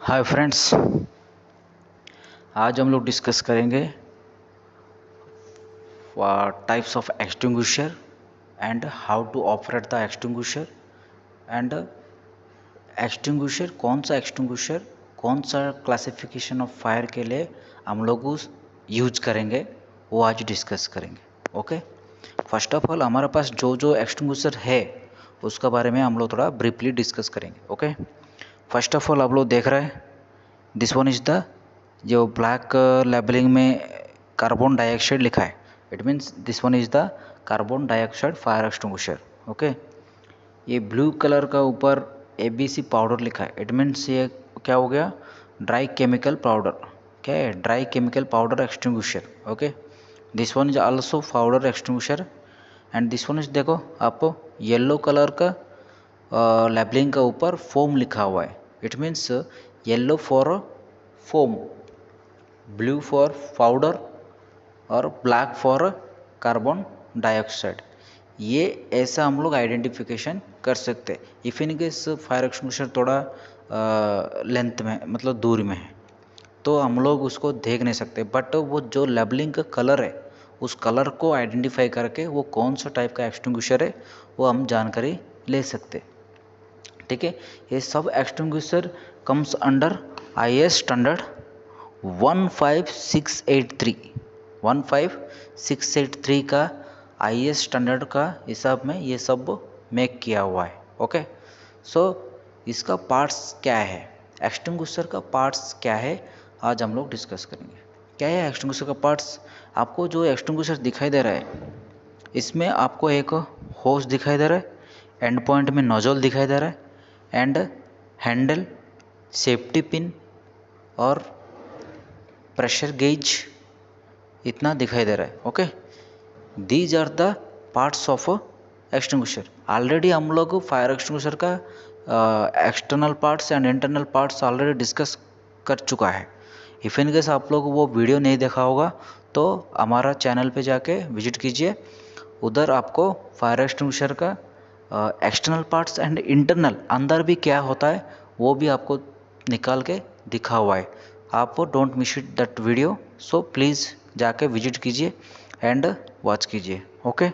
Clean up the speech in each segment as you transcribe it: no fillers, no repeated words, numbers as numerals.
Hi friends, आज हम लोग डिस्कस करेंगे types of extinguisher and how to operate the extinguisher and extinguisher कौन सा क्लासिफिकेशन ऑफ फायर के लिए हम लोग यूज करेंगे वो आज डिस्कस करेंगे। ओके, फर्स्ट ऑफ ऑल हमारे पास जो एक्सटिंग्विशर है उसका बारे में हम लोग थोड़ा ब्रीफली डिस्कस करेंगे। ओके, फर्स्ट ऑफ ऑल आप लोग देख रहे हैं दिस वन इज़ द जो ब्लैक लेबलिंग में कार्बन डाइऑक्साइड लिखा है, it means this one is the carbon dioxide fire extinguisher. Okay, ये ब्लू कलर का ऊपर ABC पाउडर लिखा है, इट मीन्स ये क्या हो गया, ड्राई केमिकल पाउडर। क्या है? Dry chemical powder extinguisher. Okay, this one is also powder extinguisher and this one is, देखो आप येलो कलर का लेबलिंग का ऊपर फोम लिखा हुआ है, it means yellow for foam, blue for powder और ब्लैक फॉर कार्बन डाइऑक्साइड। ये ऐसा हम लोग आइडेंटिफिकेशन कर सकते हैं। If in case fire extinguisher थोड़ा लेंथ में मतलब दूर में है तो हम लोग उसको देख नहीं सकते, बट वो जो लेबलिंग का कलर है उस कलर को आइडेंटिफाई करके वो कौन सा टाइप का एक्सटिंग्विशर है वो हम जानकारी ले सकते। ठीक है, ये सब extinguisher comes under IS standard 15683 का IS स्टैंडर्ड का हिसाब में ये सब मेक किया हुआ है। ओके, सो इसका पार्ट्स क्या है, एक्सटिंग्विशर का पार्ट्स क्या है, आज हम लोग डिस्कस करेंगे। क्या है एक्सटिंग्विशर का पार्ट्स? आपको जो एक्सटिंग्विशर दिखाई दे रहा है इसमें आपको एक होस दिखाई दे रहा है, एंड पॉइंट में नोजल दिखाई दे रहा है एंड हैंडल, सेफ्टी पिन और प्रेशर गेज इतना दिखाई दे रहा है। Okay, these are the parts of extinguisher. Already हम लोग फायर एक्सटिंग्विशर का external parts and internal parts already discuss कर चुका है। इफ इन केस आप लोग वो वीडियो नहीं देखा होगा तो हमारा चैनल पे जाके विजिट कीजिए, उधर आपको फायर एक्सटिंग्विशर का एक्सटर्नल पार्ट्स एंड इंटरनल अंदर भी क्या होता है वो भी आपको निकाल के दिखा हुआ है। आप don't miss it that video, so please जाके विजिट कीजिए एंड वॉच कीजिए। Okay,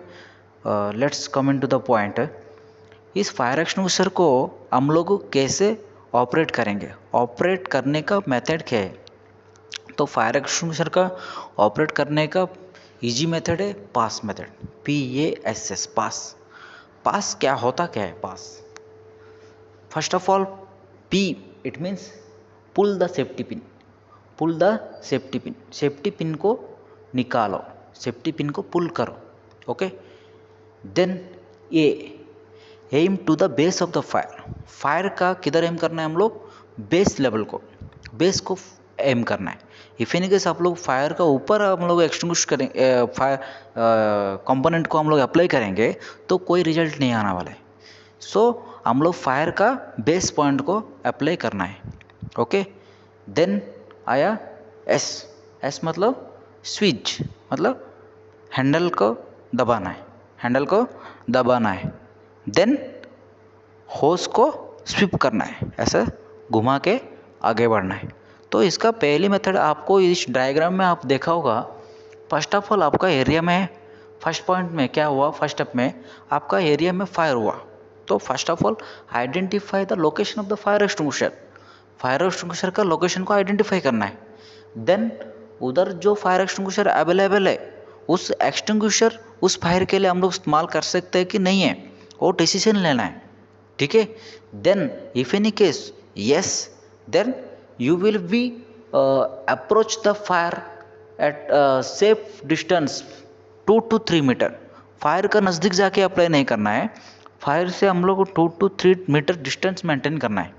let's come into the point. इस फायर एक्सटिंग्विशर को हम लोग कैसे ऑपरेट करेंगे, ऑपरेट करने का मेथड क्या है? तो फायर एक्सटिंग्विशर का ऑपरेट करने का इजी मेथड है पास मेथड, PASS, पास। पास क्या होता क्या है PASS? First of all P it means pull the safety pin, pull the safety pin, safety pin को निकालो, सेफ्टी पिन को पुल करो। Okay, then A aim to the base of the fire, fire का किधर aim करना है हम लोग? बेस लेवल को, बेस को एम करना है। इफ इन केस आप लोग फायर का ऊपर हम लोग एक्सटिंग्विश करेंगे, फायर कंपोनेंट को हम लोग अप्लाई करेंगे तो कोई रिजल्ट नहीं आने वाला है। सो हम लोग फायर का बेस पॉइंट को अप्लाई करना है। ओके, देन आया एस, एस मतलब स्विच, मतलब हैंडल को दबाना है, हैंडल को दबाना है। देन होस को स्विप करना है, ऐसा घुमा के आगे बढ़ना है। तो इसका पहली मेथड आपको इस डायग्राम में आप देखा होगा। फर्स्ट ऑफ ऑल आपका एरिया में फर्स्ट पॉइंट में क्या हुआ, फर्स्ट स्टेप में आपका एरिया में फायर हुआ, तो first of all identify the location of the fire extinguisher, fire extinguisher का लोकेशन को आइडेंटिफाई करना है। देन उधर जो फायर एक्सटिंग्विशर अवेलेबल है उस एक्सटिंग्विशर उस फायर के लिए हम लोग इस्तेमाल कर सकते हैं कि नहीं है, वो डिसीजन लेना है। ठीक है, then if any case yes, then you will be approach the fire at safe distance 2 to 3 metre. Fire का नज़दीक जाके अप्लाई नहीं करना है, फायर से हम लोग को 2 to 3 मीटर डिस्टेंस मेंटेन करना है।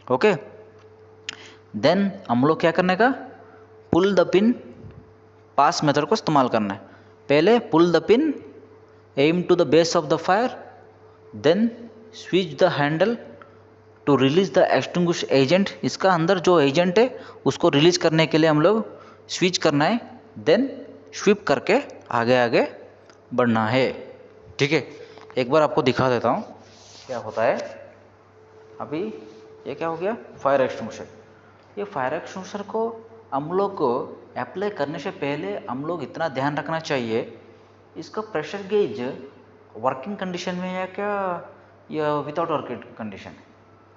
ओके, देन हम लोग क्या करने का, pull the pin, pass method को इस्तेमाल करना है। पहले pull the pin, aim to the base of the fire, then switch the handle to release the extinguish agent, इसका अंदर जो एजेंट है उसको रिलीज करने के लिए हम लोग स्विच करना है, देन स्वीप करके आगे आगे बढ़ना है। ठीक है, एक बार आपको दिखा देता हूँ क्या होता है। अभी ये क्या हो गया, फायर एक्सटिंग्विशर। ये फायर एक्सटिंग्विशर को हम लोग को अप्लाई करने से पहले हम लोग इतना ध्यान रखना चाहिए, इसका प्रेशर गेज वर्किंग कंडीशन में है क्या या without working condition.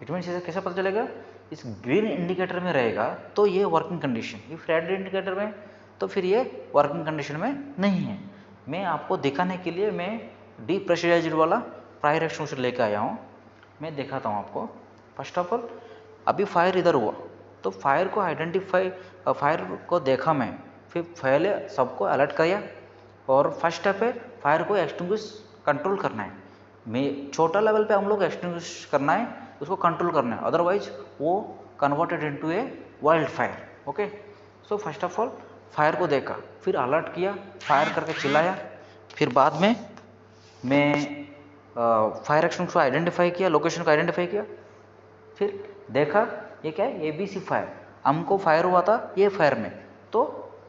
It means इसे कैसे पता चलेगा, इस ग्रीन इंडिकेटर में रहेगा तो ये working condition, if red indicator में तो फिर ये वर्किंग कंडीशन में नहीं है। मैं आपको दिखाने के लिए मैं डीप्रेशराइज्ड वाला फायर एक्सटिंग्विशर लेके आया हूँ, मैं दिखाता हूँ आपको। फर्स्ट ऑफ ऑल अभी फायर इधर हुआ तो फायर को आइडेंटिफाई, फायर को देखा मैं, फिर पहले सबको अलर्ट किया और फर्स्ट स्टेप है फायर को एक्सटिंग्विश कंट्रोल करना है। मैं छोटा लेवल पे हम लोग एक्सटिंग्विश करना है, उसको कंट्रोल करना है, अदरवाइज वो converted into a wild fire. Okay, so first of all fire को देखा, फिर अलर्ट किया, फायर करके चिल्लाया, फिर बाद में मैं फायर एक्सटिंग्विशर को आइडेंटिफाई किया, लोकेशन को आइडेंटिफाई किया, फिर देखा ये क्या है, ABC फायर, हमको फायर हुआ था ये फायर में, तो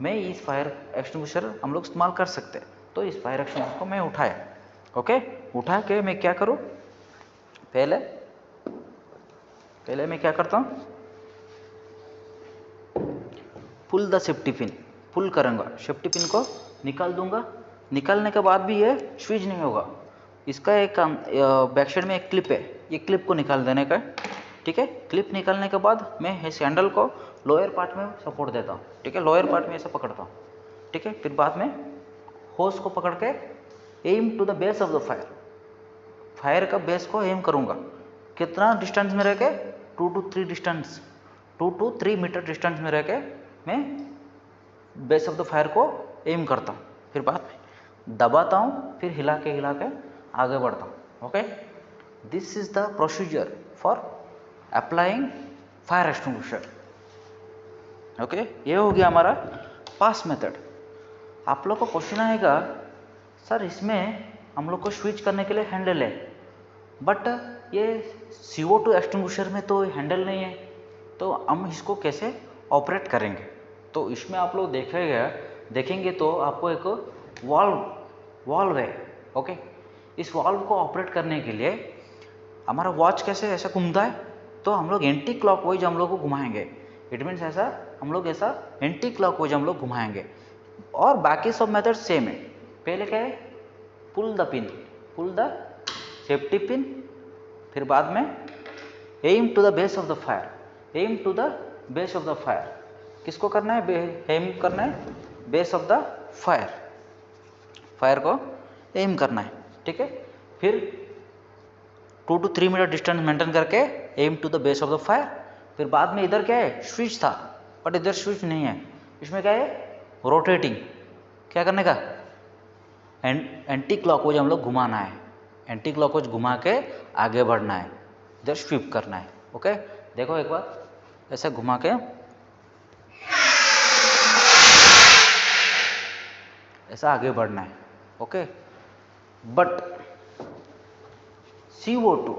मैं इस फायर एक्सटिंग्विशर हम लोग इस्तेमाल कर सकते हैं। तो इस फायर एक्सटिंग्विशर को मैं उठाया। ओके, उठा के मैं क्या करूँ, पहले मैं क्या करता हूँ, पुल द सेफ्टी पिन, पुल करूँगा, सेफ्टी पिन को निकाल दूंगा। निकालने के बाद भी ये स्विच नहीं होगा, इसका एक बैक साइड में एक क्लिप है, ये क्लिप को निकाल देने का, ठीक है। क्लिप निकालने के बाद मैं इस हैंडल को लोअर पार्ट में सपोर्ट देता हूँ, ठीक है, लोअर पार्ट में ऐसे पकड़ता हूँ, ठीक है। फिर बाद में होस को पकड़ के aim to the base of the fire, fire का बेस को एम करूँगा, कितना डिस्टेंस में रह के 2 to 3 मीटर डिस्टेंस में रह के मैं बेस ऑफ द फायर को एम करता हूँ। फिर बाद में दबाता हूँ, फिर हिला के आगे बढ़ता हूँ। Okay, this is the procedure for applying fire extinguisher. Okay, ये हो गया हमारा पास मेथड। आप लोग को क्वेश्चन आएगा, सर इसमें हम लोग को स्विच करने के लिए हैंडल है, बट ये CO2 एक्सटिंग्विशर में तो हैंडल नहीं है, तो हम इसको कैसे ऑपरेट करेंगे। तो इसमें आप लोग देखेंगे तो आपको एक वाल्व है। ओके, इस वाल्व को ऑपरेट करने के लिए हमारा वॉच कैसे ऐसा घूमता है, तो हम लोग एंटी क्लॉकवाइज हम लोग को घुमाएंगे। इट मीन्स ऐसा हम लोग एंटी क्लॉकवाइज हम लोग घुमाएंगे, और बाकी सब मेथड सेम है। पहले क्या है, पुल द सेफ्टी पिन, फिर बाद में aim to the base of the fire, किसको करना है, एम करना है बेस ऑफ द फायर को एम करना है, ठीक है। फिर 2 to 3 मीटर डिस्टेंस मेंटेन करके aim to the base of the fire. फिर बाद में इधर क्या है, स्विच था, बट इधर स्विच नहीं है, इसमें क्या है, रोटेटिंग, क्या करने का, एंटी क्लॉकवाइज हम लोग घुमाना है, एंटी क्लॉकवाइज घुमा के आगे बढ़ना है, इधर स्वीप करना है। ओके, देखो एक बार ऐसे घुमा के ऐसा आगे बढ़ना है। ओके, बट CO2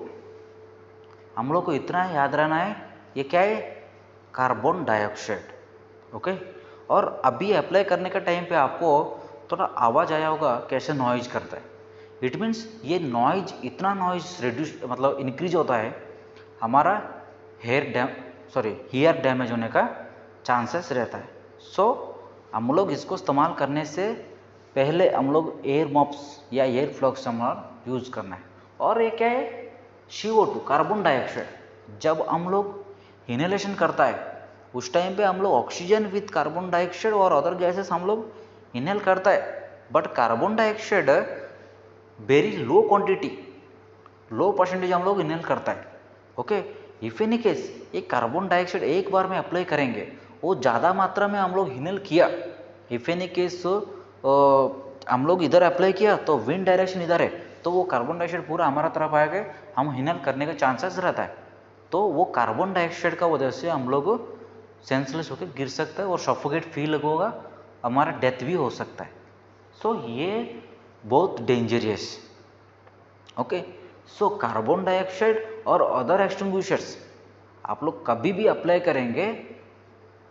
हम लोग को इतना याद रहना है, ये क्या है, कार्बन डाइऑक्साइड। ओके, और अभी अप्लाई करने के टाइम पे आपको थोड़ा आवाज़ आया होगा कैसे नॉइज करता है। इट मीन्स ये नॉइज, इतना नॉइज रिड्यूस मतलब इंक्रीज होता है, हमारा हियर डैमेज होने का चांसेस रहता है। सो हम लोग इसको इस्तेमाल करने से पहले हम लोग एयर मॉप्स या एयर फ्लक्स हमारा यूज़ करना है। और ये क्या है, CO2 कार्बन डाइऑक्साइड, जब हम लोग इनहेलेशन करता है उस टाइम पे हम लोग ऑक्सीजन विथ कार्बन डाइऑक्साइड और अदर गैसेस हम लोग इनहेल करता है, but carbon dioxide very low quantity, low percentage हम लोग इनहेल करता है। ओके, इफ एनी केस ये कार्बन डाइऑक्साइड एक बार में अप्लाई करेंगे, वो ज़्यादा मात्रा में हम लोग इनहेल किया, इफ एनी केस हम लोग इधर अप्लाई किया तो विंड डायरेक्शन इधर है, तो वो कार्बन डाइऑक्साइड पूरा हमारा तरफ आएगा, हम इनहेल करने का चांसेस रहता है। तो वो कार्बन डाइऑक्साइड का वजह से हम लोग सेंसलेस होकर गिर सकता है और सफोकेट फील होगा, हमारा डेथ भी हो सकता है। सो ये बहुत dangerous. Okay, so carbon dioxide और अदर एक्सटिंग्विशर्स आप लोग कभी भी अप्लाई करेंगे,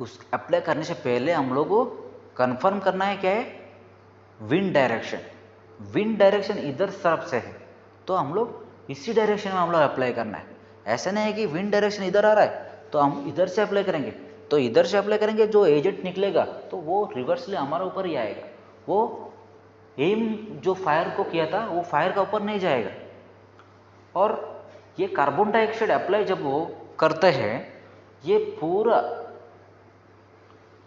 उस अप्लाई करने से पहले हम लोग को कन्फर्म करना है क्या है, विंड डायरेक्शन इधर तरफ से है तो हम लोग इसी डायरेक्शन में हम लोग अप्लाई करना है। ऐसा नहीं है कि विंड डायरेक्शन इधर आ रहा है तो हम इधर से अप्लाई करेंगे, तो इधर से अप्लाई करेंगे, जो एजेंट निकलेगा तो वो रिवर्सली हमारे ऊपर ही आएगा, वो एम जो फायर को किया था वो फायर का ऊपर नहीं जाएगा। और ये कार्बन डाइऑक्साइड अप्लाई जब वो करते हैं ये पूरा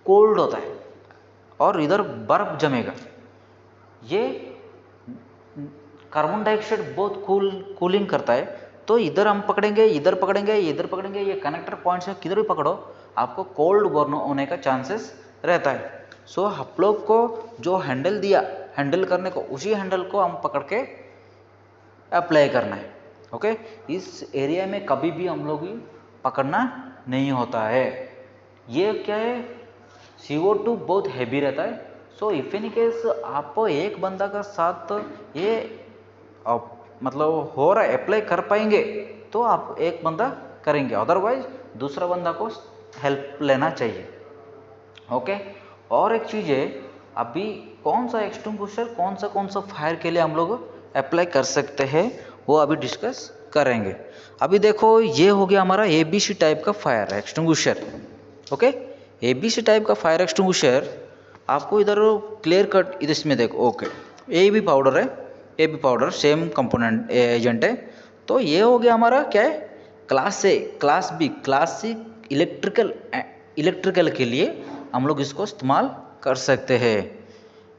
कोल्ड होता है और इधर बर्फ जमेगा। ये कार्बन डाइऑक्साइड बहुत कूलिंग करता है, तो इधर हम पकड़ेंगे, इधर पकड़ेंगे, इधर पकड़ेंगे, ये कनेक्टर पॉइंट से किधर भी पकड़ो आपको कोल्ड बर्न होने का चांसेस रहता है। सो आप लोग को जो हैंडल दिया हैंडल करने को, उसी हैंडल को हम पकड़ के अप्लाई करना है। ओके, इस एरिया में कभी भी हम लोग पकड़ना नहीं होता है। ये क्या है, CO2 बहुत हैवी रहता है। सो इफ इन केस आप एक बंदा का साथ ये मतलब हो रहा है अप्लाई कर पाएंगे तो आप एक बंदा करेंगे, अदरवाइज दूसरा बंदा को हेल्प लेना चाहिए। ओके, और एक चीज़ है, अभी कौन सा एक्सटिंग्विशर कौन सा फायर के लिए हम लोग अप्लाई कर सकते हैं वो अभी डिस्कस करेंगे। अभी देखो ये हो गया हमारा ABC टाइप का fire extinguisher. Okay, ABC type का फायर एक्सटिंग्विशर आपको इधर क्लियर कट इसमें देखो। ओके, AB पाउडर है, AB powder same component agent है। तो ये हो गया हमारा क्या है, class A, class B, class C electrical के लिए हम लोग इसको इस्तेमाल कर सकते हैं।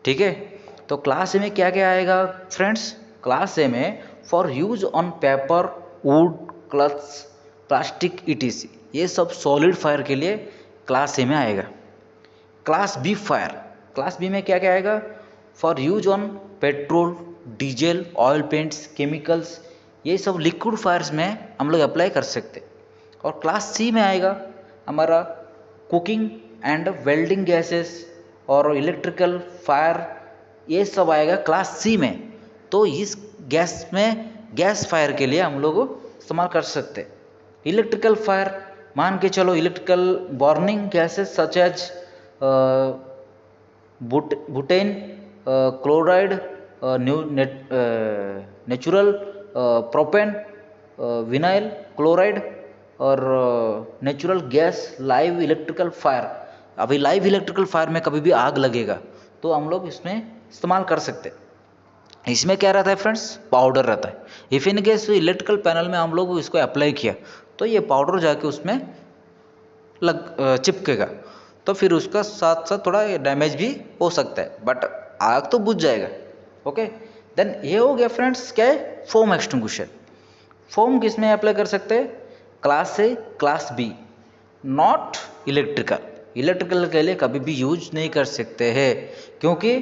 ठीक है, तो क्लास A में क्या क्या आएगा फ्रेंड्स, क्लास A में for use on paper, would, clothes, plastic ETC, ये सब सॉलिड फायर के लिए क्लास A में आएगा। Class B fire, class B में क्या क्या आएगा, for use on petrol, diesel, oil paints, chemicals, ये सब लिक्विड फायर्स में हम लोग अप्लाई कर सकते। और क्लास C में आएगा हमारा कुकिंग एंड वेल्डिंग गैसेस और इलेक्ट्रिकल फायर, ये सब आएगा क्लास C में। तो इस गैस में गैस फायर के लिए हम लोग इस्तेमाल कर सकते। इलेक्ट्रिकल फायर मान के चलो, electrical burning gases such as butane, chloride, natural propane, vinyl chloride और natural gas, live electrical fire. अभी लाइव इलेक्ट्रिकल फायर में कभी भी आग लगेगा तो हम लोग इसमें इस्तेमाल कर सकते। इसमें क्या रहता है फ्रेंड्स, पाउडर रहता है। If in case electrical panel में हम लोग इसको अप्लाई किया तो ये पाउडर जाके उसमें चिपकेगा, तो फिर उसका साथ साथ थोड़ा डैमेज भी हो सकता है, बट आग तो बुझ जाएगा। ओके, देन ये हो गया फ्रेंड्स क्या है, फोम एक्सटिंग्विशर। फोम किस में अप्लाई कर सकते हैं, class A, class B, not electrical. Electrical के लिए कभी भी यूज नहीं कर सकते हैं, क्योंकि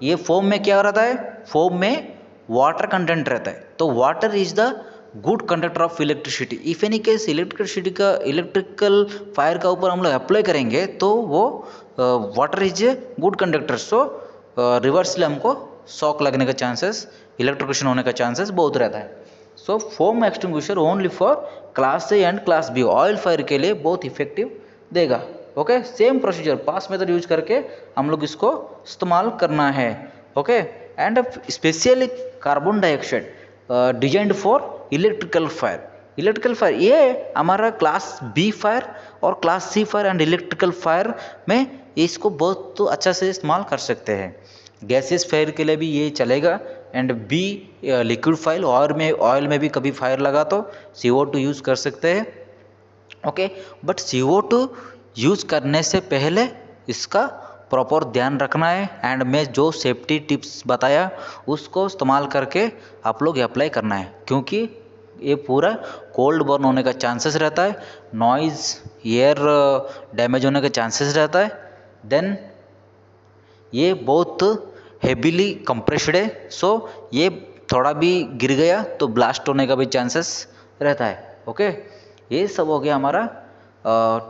ये फोम में क्या रहता है, फोम में वाटर कंटेंट रहता है। तो water is the good conductor of electricity. If any case electrical fire का ऊपर हम लोग अप्लाई करेंगे तो वो water is a good conductor, so reversely हमको शॉक लगने का चांसेस, इलेक्ट्रिक्यूशन होने का चांसेस बहुत रहता है। So foam extinguisher only for class A and class B, oil fire के लिए बहुत इफेक्टिव देगा। Okay, same procedure PASS method use करके हम लोग इसको इस्तेमाल करना है। Okay, and specially carbon dioxide designed for electrical fire. Electrical fire ये हमारा क्लास B फायर और class C fire and electrical fire में इसको बहुत तो अच्छा से इस्तेमाल कर सकते हैं। गैसेस फायर के लिए भी ये चलेगा, and B liquid fire, oil में भी कभी फायर लगा तो CO2 यूज़ कर सकते हैं। ओके, बट CO2 यूज़ करने से पहले इसका प्रॉपर ध्यान रखना है, एंड मैं जो सेफ्टी टिप्स बताया उसको इस्तेमाल करके आप लोग अप्लाई करना है, क्योंकि ये पूरा कोल्ड बर्न होने का चांसेस रहता है, नॉइज़, एयर डैमेज होने का चांसेस रहता है। देन ये बहुत हेवीली कंप्रेस्ड है, सो ये थोड़ा भी गिर गया तो ब्लास्ट होने का भी चांसेस रहता है। ओके, ये सब हो गया हमारा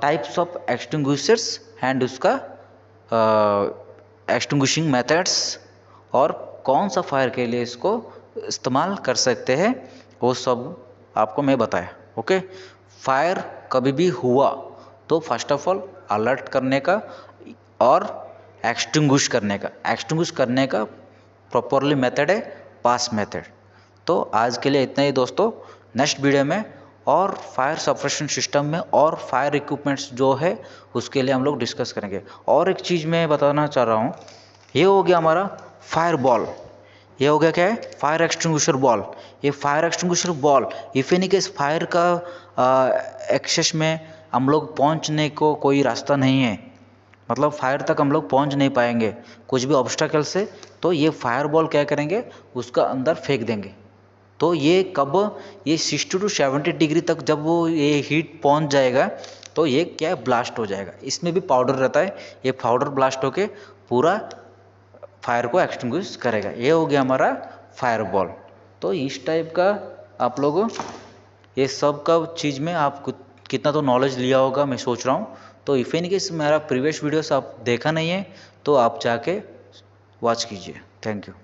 टाइप्स ऑफ एक्सटिंग्विशर्स एंड उसका एक्सटिंग्विशिंग मेथड्स, और कौन सा फायर के लिए इसको इस्तेमाल कर सकते हैं वो सब आपको मैं बताया। ओके, फायर कभी भी हुआ तो फर्स्ट ऑफ ऑल अलर्ट करने का और एक्सटिंग्विश करने का प्रॉपरली मेथड है पास मेथड। तो आज के लिए इतना ही दोस्तों, नेक्स्ट वीडियो में और फायर सप्रेशन सिस्टम में और फायर इक्विपमेंट्स जो है उसके लिए हम लोग डिस्कस करेंगे। और एक चीज़ मैं बताना चाह रहा हूँ, ये हो गया हमारा फायर बॉल, ये हो गया क्या है, फायर एक्सटिंग्विशर बॉल। ये fire extinguisher ball if any case fire का एक्सेस में हम लोग पहुंचने को कोई रास्ता नहीं है, मतलब फायर तक हम लोग पहुंच नहीं पाएंगे कुछ भी ऑब्स्टेकल से, तो ये फायर बॉल क्या करेंगे, उसका अंदर फेंक देंगे। तो ये कब, ये 60 to 70 डिग्री तक जब वो ये हीट पहुंच जाएगा तो ये क्या है, ब्लास्ट हो जाएगा। इसमें भी पाउडर रहता है, ये पाउडर ब्लास्ट होके पूरा फायर को एक्सटिंग्विश करेगा। ये हो गया हमारा फायर बॉल। तो इस टाइप का आप लोग ये सब का चीज़ में आप कितना तो नॉलेज लिया होगा मैं सोच रहा हूँ। तो इफ़ इन केस मेरा प्रीवियस वीडियोस आप देखा नहीं है तो आप जाके वॉच कीजिए। Thank you.